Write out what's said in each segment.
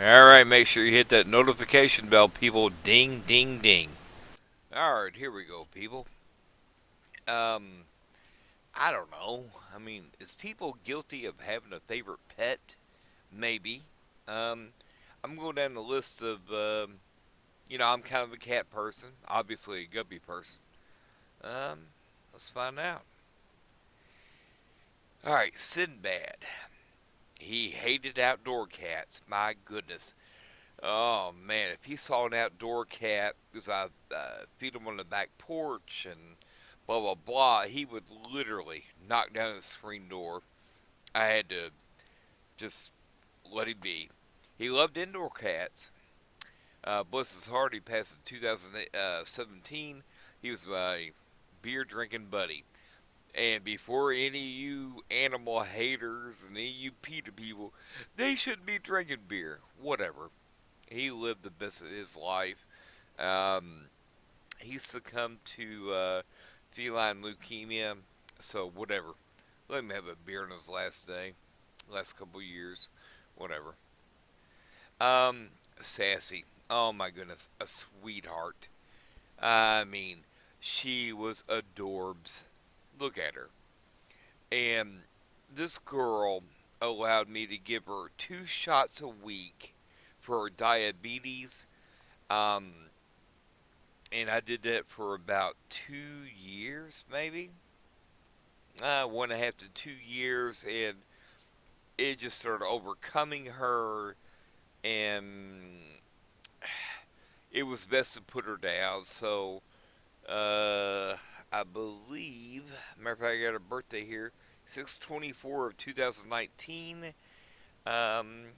Alright, make sure you hit that notification bell, people. Ding, ding, ding. Alright, here we go, people. Um, I don't know. I mean, is people guilty of having a favorite pet? Maybe. Um, I'm going down the list of, I'm kind of a cat person. Obviously a guppy person. Um, let's find out. Alright, Sinbad. He hated outdoor cats. My goodness. Oh man, if he saw an outdoor cat, because I feed him on the back porch and blah blah blah, he would literally knock down the screen door. I had to just let him be. He loved indoor cats. Bless his heart, he passed in 2017. He was my beer drinking buddy. And before any of you animal haters and any of you PETA people, they shouldn't be drinking beer. Whatever. He lived the best of his life. Um, he succumbed to feline leukemia, so whatever. Let him have a beer on his last day, last couple of years, whatever. Um, Sassy, oh my goodness, a sweetheart. I mean, she was adorbs. Look at her. And this girl allowed me to give her 2 shots a week for her diabetes. Um, and I did that for about 2 years, maybe 1.5 to 2 years, and it just started overcoming her, and it was best to put her down. So, I believe, matter of fact, I got her birthday here, 6/24 of 2019. Um,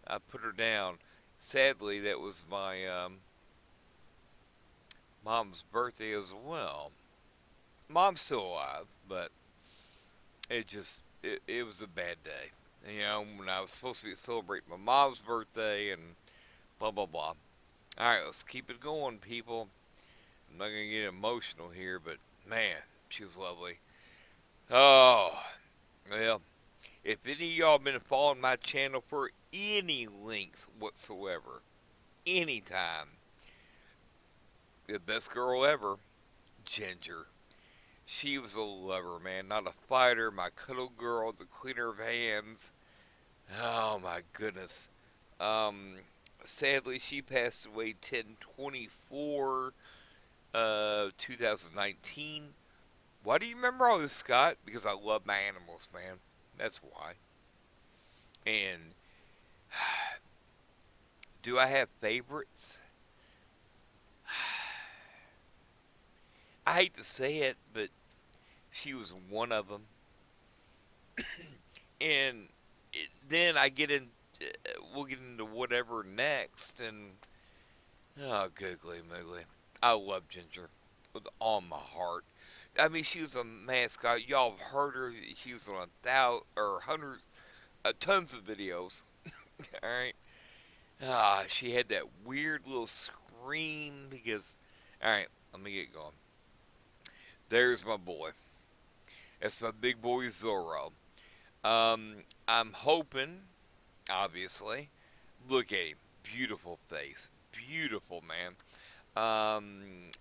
I put her down. Sadly, that was my mom's birthday as well. Mom's still alive, but it was a bad day. When I was supposed to be celebrating my mom's birthday and blah blah blah. All right, let's keep it going, people. I'm not gonna get emotional here, but man, she was lovely. Oh, well, if any of y'all been following my channel for any length whatsoever, anytime, the best girl ever, Ginger. She was a lover, man, not a fighter. My cuddle girl, the cleaner of hands. Oh my goodness. Um, Sadly, she passed away 10/24, 2019. Why do you remember all this, Scott? Because I love my animals, man. That's why. And do I have favorites? I hate to say it, but she was one of them. And then we'll get into whatever next, and oh, googly moogly. I love Ginger with all my heart. I mean, she was a mascot. Y'all have heard her. She was on 100, tons of videos. All right. She had that weird little scream because. All right, let me get going. There's my boy. That's my big boy Zoro. I'm hoping, obviously. Look at him. Beautiful face. Beautiful, man.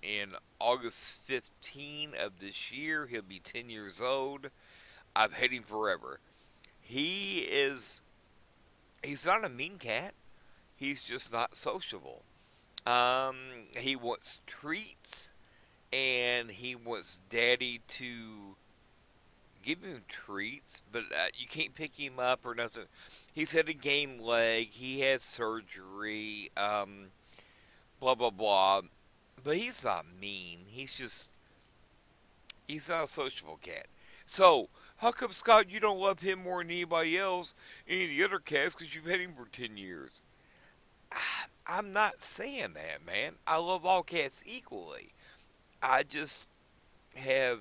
In August 15 of this year, he'll be 10 years old. I've had him forever. He is, he's not a mean cat. He's just not sociable. Um, he wants treats, and he wants daddy to give him treats, but you can't pick him up or nothing. He's had a game leg. He had surgery. Blah blah blah. But he's not mean. He's not a sociable cat. So how come, Scott, you don't love him more than anybody else, any of the other cats, because you've had him for 10 years? I'm not saying that, man. I love all cats equally. I just have,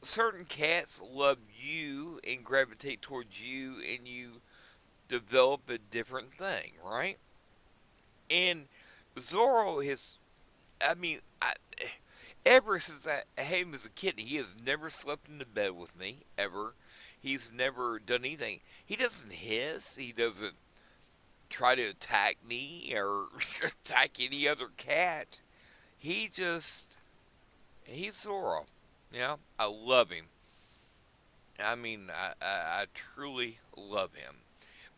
certain cats love you and gravitate towards you, and you develop a different thing, right? And Zoro is, I mean, Ever since I had him as a kid, he has never slept in the bed with me, ever. He's never done anything. He doesn't hiss. He doesn't try to attack me or attack any other cat. He just, he's Zoro. You know, I love him. I mean, I truly love him.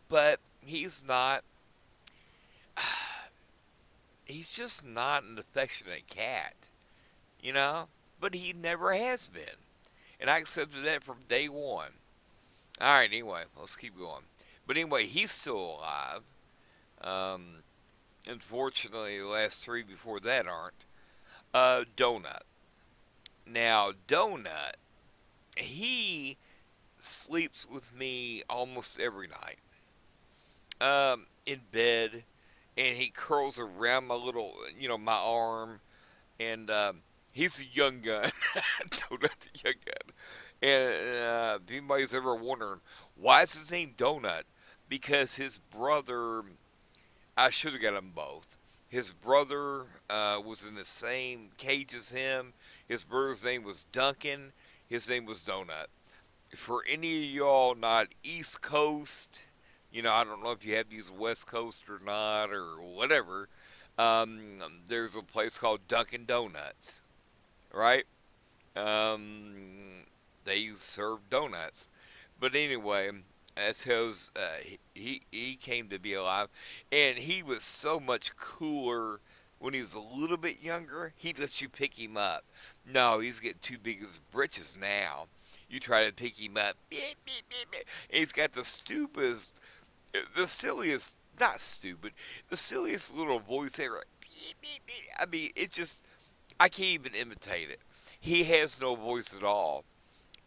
But he's not, he's just not an affectionate cat, you know? But he never has been. And I accepted that from day one. Alright, anyway, let's keep going. But anyway, he's still alive. Um, Unfortunately, the last three before that aren't. Donut. Now, Donut, he sleeps with me almost every night. In bed, and he curls around my little, my arm, and he's a young gun. Donut, the young gun. And if anybody's ever wondering why is his name Donut, because his brother, I should have got them both. His brother was in the same cage as him. His brother's name was Duncan. His name was Donut. For any of y'all not East Coast, I don't know if you have these West Coast or not or whatever. There's a place called Dunkin' Donuts, right? Um, they serve donuts. But anyway, that's how he came to be alive, and he was so much cooler when he was a little bit younger. He lets you pick him up. No, he's getting too big as britches now. You try to pick him up, beep, beep, beep, beep. And he's got the stupidest, the silliest, not stupid, the silliest little voice ever. Beep, beep, beep. I mean, it just, I can't even imitate it. He has no voice at all.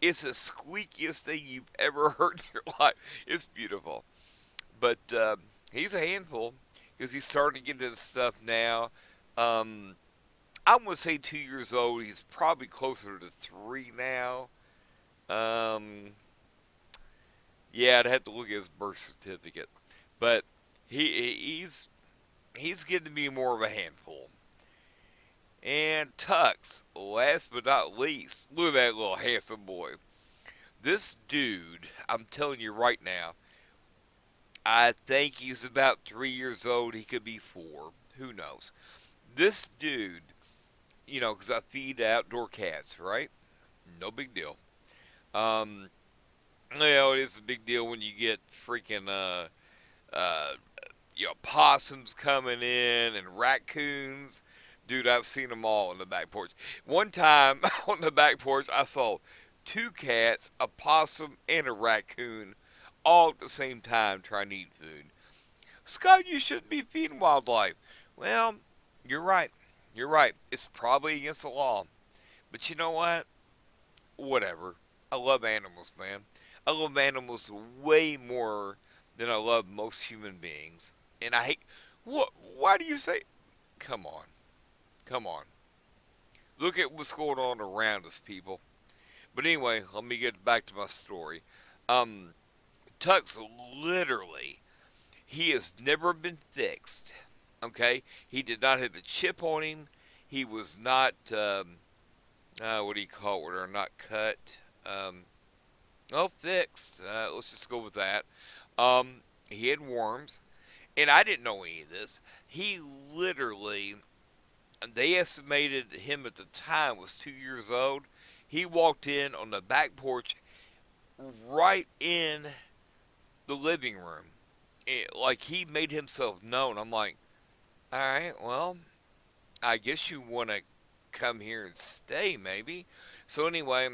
It's the squeakiest thing you've ever heard in your life. It's beautiful. But he's a handful because he's starting to get into stuff now. Um, I'm going to say 2 years old. He's probably closer to three now. Um, yeah, I'd have to look at his birth certificate. But he's getting to be more of a handful. And Tux, last but not least, look at that little handsome boy. This dude, I'm telling you right now, I think he's about 3 years old. He could be four. Who knows? This dude, because I feed outdoor cats, right? No big deal. Um, it is a big deal when you get freaking, uh, possums coming in and raccoons. Dude, I've seen them all on the back porch. One time on the back porch, I saw two cats, a possum, and a raccoon all at the same time trying to eat food. Scott, you shouldn't be feeding wildlife. Well, you're right. You're right. It's probably against the law. But you know what? Whatever. I love animals, man. I love animals way more than I love most human beings. And I hate. What? Why do you say? Come on. Come on. Look at what's going on around us, people. But anyway, let me get back to my story. Um, Tux literally, he has never been fixed. Okay? He did not have a chip on him. He was not, what do you call it, or not cut. Um, Fixed. Let's just go with that. He had worms, and I didn't know any of this. He literally, they estimated him at the time was 2 years old. He walked in on the back porch right in the living room. Like he made himself known. I'm like, all right, well, I guess you want to come here and stay, maybe. So anyway,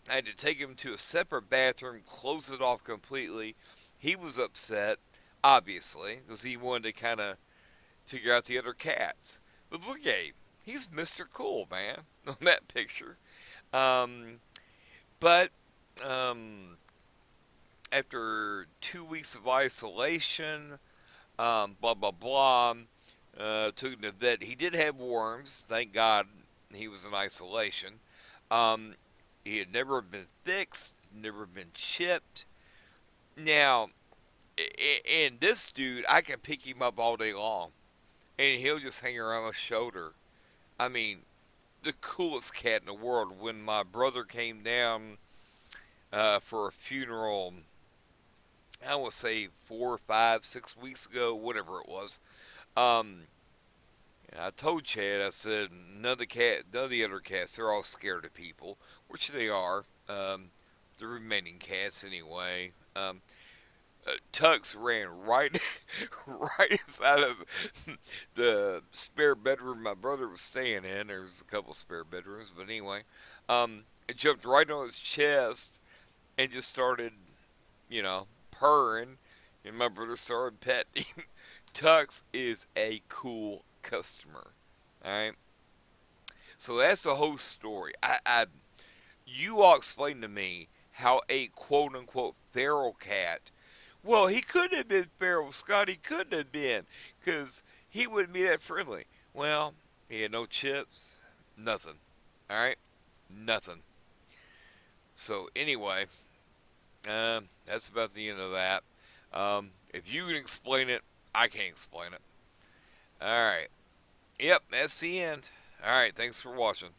I had to take him to a separate bathroom, close it off completely. He was upset, obviously, because he wanted to kind of figure out the other cats. But look at him. He's Mr. Cool, man, on that picture. Um, but um, after 2 weeks of isolation, blah, blah, blah, took him to vet. He did have worms. Thank God he was in isolation. Um, he had never been fixed, never been chipped. Now, and this dude, I can pick him up all day long, and he'll just hang around my shoulder. I mean, the coolest cat in the world. When my brother came down for a funeral, I would say 4, 5, 6 weeks ago, whatever it was. Um, I told Chad, I said, none of the other cats, they're all scared of people, which they are. The remaining cats, anyway. Tux ran right, right inside of the spare bedroom my brother was staying in. There's a couple spare bedrooms, but anyway, it jumped right on his chest and just started, purring, and my brother started petting him. Tux is a cool customer. All right, so that's the whole story. You all explain to me how a quote unquote feral cat. Well, he couldn't have been feral, Scott. He couldn't have been, because he wouldn't be that friendly. Well, he had no chips, nothing. All right, nothing. So anyway, that's about the end of that. If you can explain it, I can't explain it. All right. Yep, that's the end. All right. Thanks for watching.